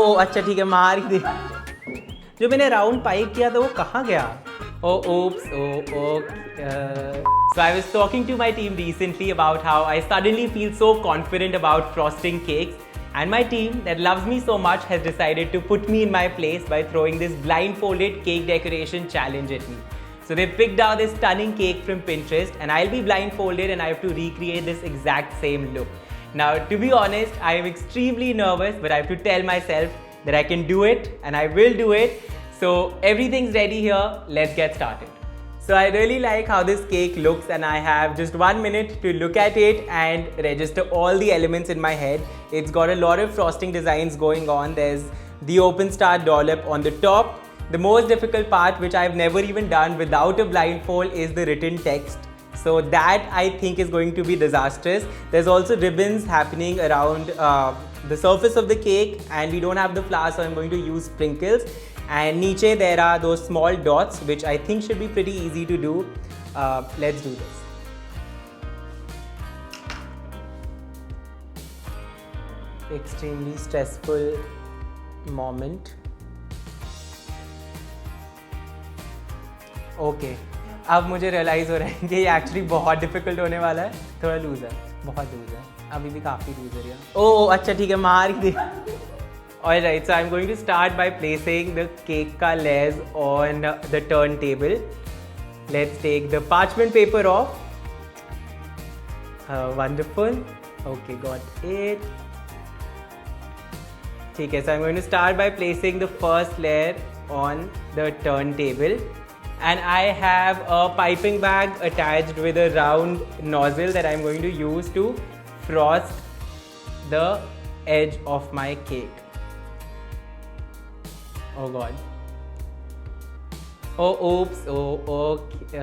ओ अच्छा ठीक है, मार ही दे। जो मैंने राउंड पाइप किया था वो कहाँ गया? ओ oops, So I was talking to my team recently about how I suddenly feel so confident about frosting cakes, and my team that loves me so much has decided to put me in my place by throwing this blindfolded cake decoration challenge at me. So they picked out this stunning cake from Pinterest, and I'll be blindfolded and I have to recreate this exact same look. Now, to be honest, I am extremely nervous, but I have to tell myself that I can do it and I will do it. So everything's ready here, let's get started. So I really like how this cake looks, and I have just 1 minute to look at it and register all the elements in my head. It's got a lot of frosting designs going on. There's the open star dollop on the top. The most difficult part, which I've never even done without a blindfold, is the written text. So that I think is going to be disastrous. There's also ribbons happening around the surface of the cake, and we don't have the flour, so I'm going to use sprinkles. And niche there are those small dots, which I think should be pretty easy to do. Let's do this. Extremely stressful moment. Okay. अब मुझे realise हो रहा है कि ये actually बहुत difficult होने वाला है. थोड़ा लूज है, बहुत लूज है, अभी भी काफ़ी लूज है. ओ अच्छा ठीक है, मार ही दे. Alright, so I'm going to start by placing the cake ka layers on the turntable. Let's take the parchment paper off. Wonderful. Okay, got it. Okay, so I'm going to start by placing the first layer on the turntable. And I have a piping bag attached with a round nozzle that I'm going to use to frost the edge of my cake. Oh god. Oh oops. Okay.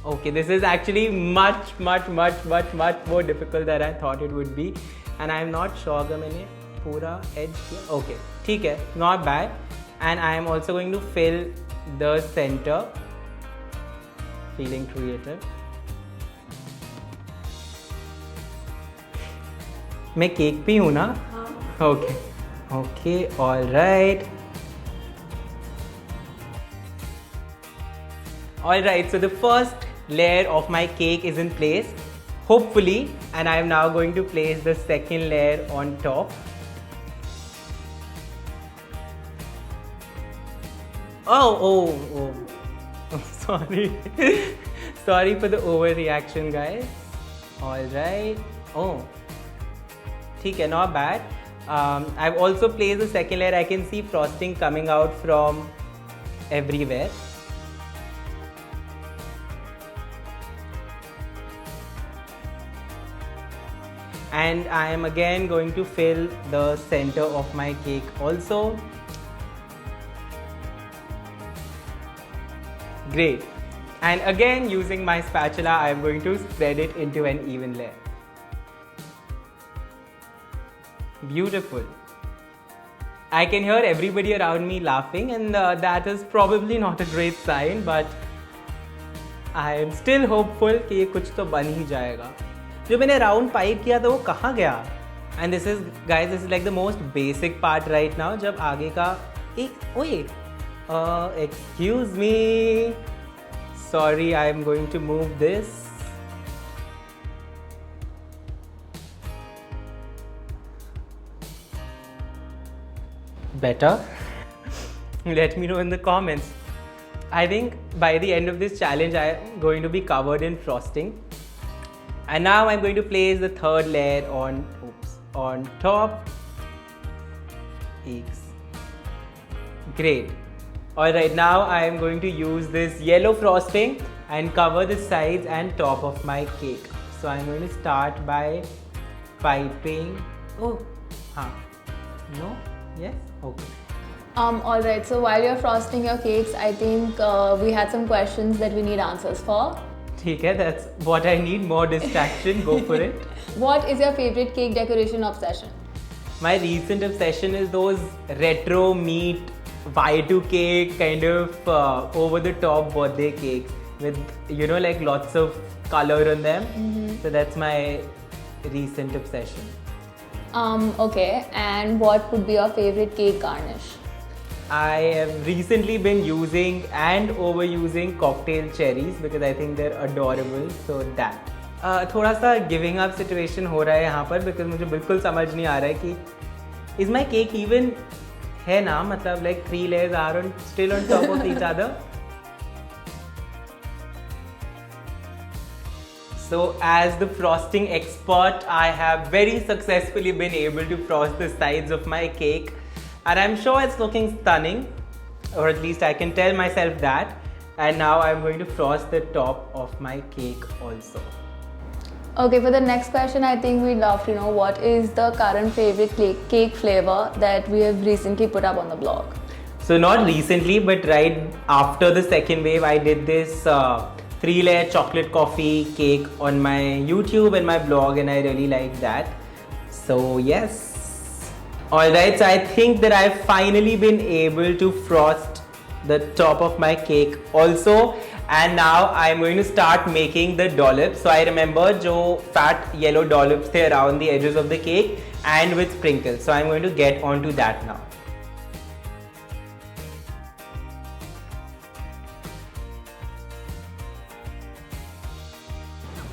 Okay, this is actually much more difficult than I thought it would be, and I'm not sure कि मैंने पूरा edge किया. Okay, ठीक है, not bad. And I am also going to fill the center. Feeling creative. मैं cake पे हूँ ना? Okay. Okay, all right. All right, so the first layer of my cake is in place, hopefully, and I am now going to place the second layer on top. Oh, sorry. Sorry for the overreaction, guys. All right. Oh, ठीक है, not bad. I've also placed the second layer. I can see frosting coming out from everywhere. And I am again going to fill the center of my cake also. Great. And again, using my spatula, I am going to spread it into an even layer. Beautiful. I can hear everybody around me laughing, and that is probably not a great sign, but I am still hopeful कि ये कुछ तो बन ही जाएगा. जो मैंने round pipe किया था वो कहाँ गया? And this is, guys, this is like the most basic part right now. जब आगे का एक ओए, excuse me, sorry, I am going to move this. Better? Let me know in the comments. I think by the end of this challenge I am going to be covered in frosting. And now I'm going to place the third layer on top. Great. Alright, now I am going to use this yellow frosting and cover the sides and top of my cake. So I'm going to start by piping. Oh, no? Yes? Okay. Alright, so while you're frosting your cakes, I think we had some questions that we need answers for. Okay, that's what I need, more distraction, go for it. What is your favorite cake decoration obsession? My recent obsession is those retro meat Y2K kind of over the top birthday cakes with, you know, like lots of color on them. So that's my recent obsession. Okay. And what would be your favorite cake garnish? I have recently been using and overusing cocktail cherries because I think they're adorable. So that. थोड़ा सा giving up situation हो रहा है यहाँ पर because मुझे बिल्कुल समझ नहीं आ रहा है कि is my cake even है ना, मतलब like 3 layers are still on top of each other. So as the frosting expert, I have very successfully been able to frost the sides of my cake, and I'm sure it's looking stunning, or at least I can tell myself that. And now I'm going to frost the top of my cake also. Okay, for the next question, I think we'd love to know what is the current favorite cake flavor that we have recently put up on the blog. So not recently, but right after the second wave, I did this 3-layer chocolate coffee cake on my YouTube and my blog, and I really like that. So yes. Alright, so I think that I've finally been able to frost the top of my cake also, and now I'm going to start making the dollops. So I remember jo fat yellow dollops the around the edges of the cake and with sprinkles. So I'm going to get onto that now.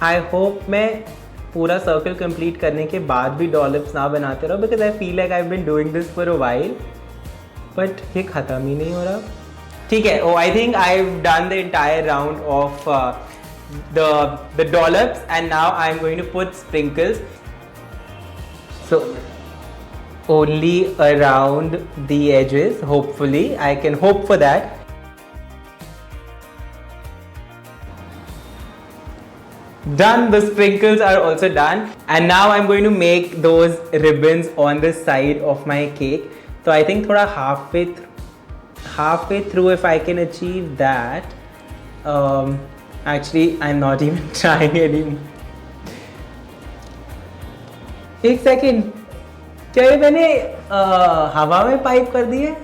I hope मैं पूरा circle complete करने के बाद भी डॉलप्स ना बनाते रहो because I feel like I've been doing this for a while, but ये ख़त्म ही नहीं हो रहा. ठीक है. Oh, I think I've done the entire round of the dollops, and now I'm going to put sprinkles. So only around the edges. Hopefully, I can hope for that. Done, the sprinkles are also done, and now I'm going to make those ribbons on the side of my cake. So I think thoda halfway through if I can achieve that. Actually I'm not even trying anymore. एक second, क्या ये मैंने हवा में pipe कर दी है?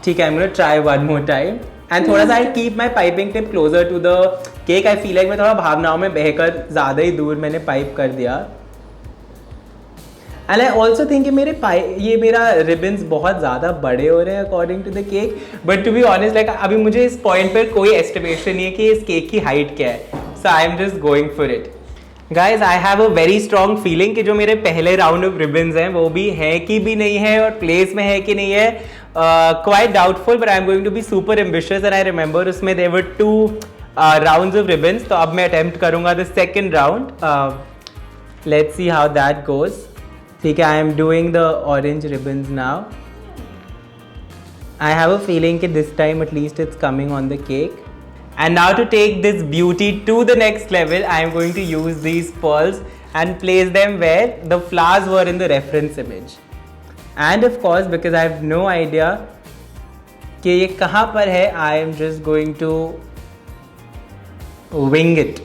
ठीक है, I'm gonna try one more time. And थोड़ा सा I'll keep my piping tip closer to the cake. I feel like मैं थोड़ा भावनाओं में बहकर ज़्यादा ही दूर मैंने पाइप कर दिया. And I also think कि ये मेरा ribbons बहुत ज़्यादा बड़े हो रहे हैं according to the cake. But to be honest, like अभी मुझे इस point पर कोई estimation नहीं है कि इस cake की height क्या है. So I'm just going for it. Guys, I have a very strong feeling कि जो मेरे पहले round of ribbons हैं वो भी है कि भी नहीं है और place में है कि नहीं है. Quite doubtful, but I'm going to be super ambitious, and I remember उसमें there were 2 rounds of ribbons. तो अब मैं attempt करूँगा the second round. Let's see how that goes. ठीक है, I am doing the orange ribbons now. I have a feeling कि this time at least it's coming on the cake. And now to take this beauty to the next level, I am going to use these pearls and place them where the flowers were in the reference image. And of course, because I have no idea कि ये कहाँ पर है, I am just going to wing it.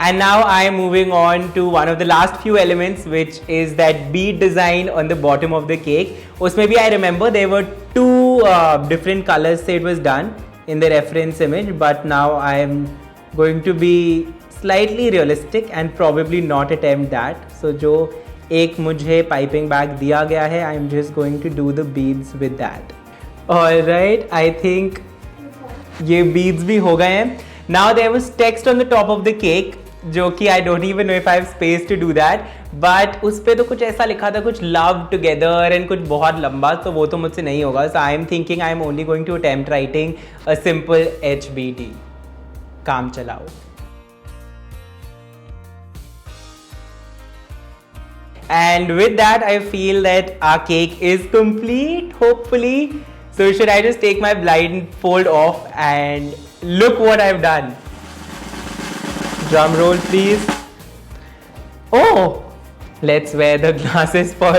And now I am moving on to one of the last few elements, which is that bead design on the bottom of the cake. उसमें भी I remember there were 2 different colors say it was done in the reference image, but now I am going to be slightly realistic and probably not attempt that. So जो एक मुझे piping bag दिया गया है, I am just going to do the beads with that. Alright, I think ये beads भी हो गए हैं. Now there was text on the top of the cake, जो कि I don't even know if I have space to do that, but उस पर तो कुछ ऐसा लिखा था, कुछ लव टुगेदर एंड कुछ बहुत लंबा, तो वो तो मुझसे नहीं होगा. So I am thinking I am only going to attempt writing a simple HBD. काम चलाओ. And with that, I feel that our cake is complete, hopefully. So should I just take my blindfold off and look what I've done? Drum roll, please. Oh, let's wear the glasses for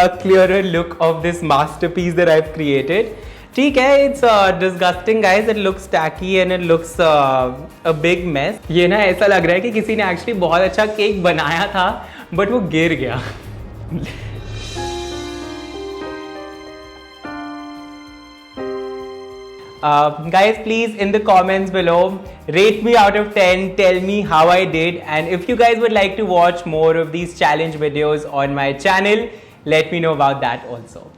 a clearer look of this masterpiece that I've created. ठीक है, it's disgusting guys. It looks tacky and it looks a big mess. ये ना ऐसा लग रहा है कि किसी ने actually बहुत अच्छा केक बनाया था, बट वो गिर गया. Guys, please in the comments below, rate me out of 10, tell me how I did, and if you guys would like to watch more of these challenge videos on my channel, let me know about that also.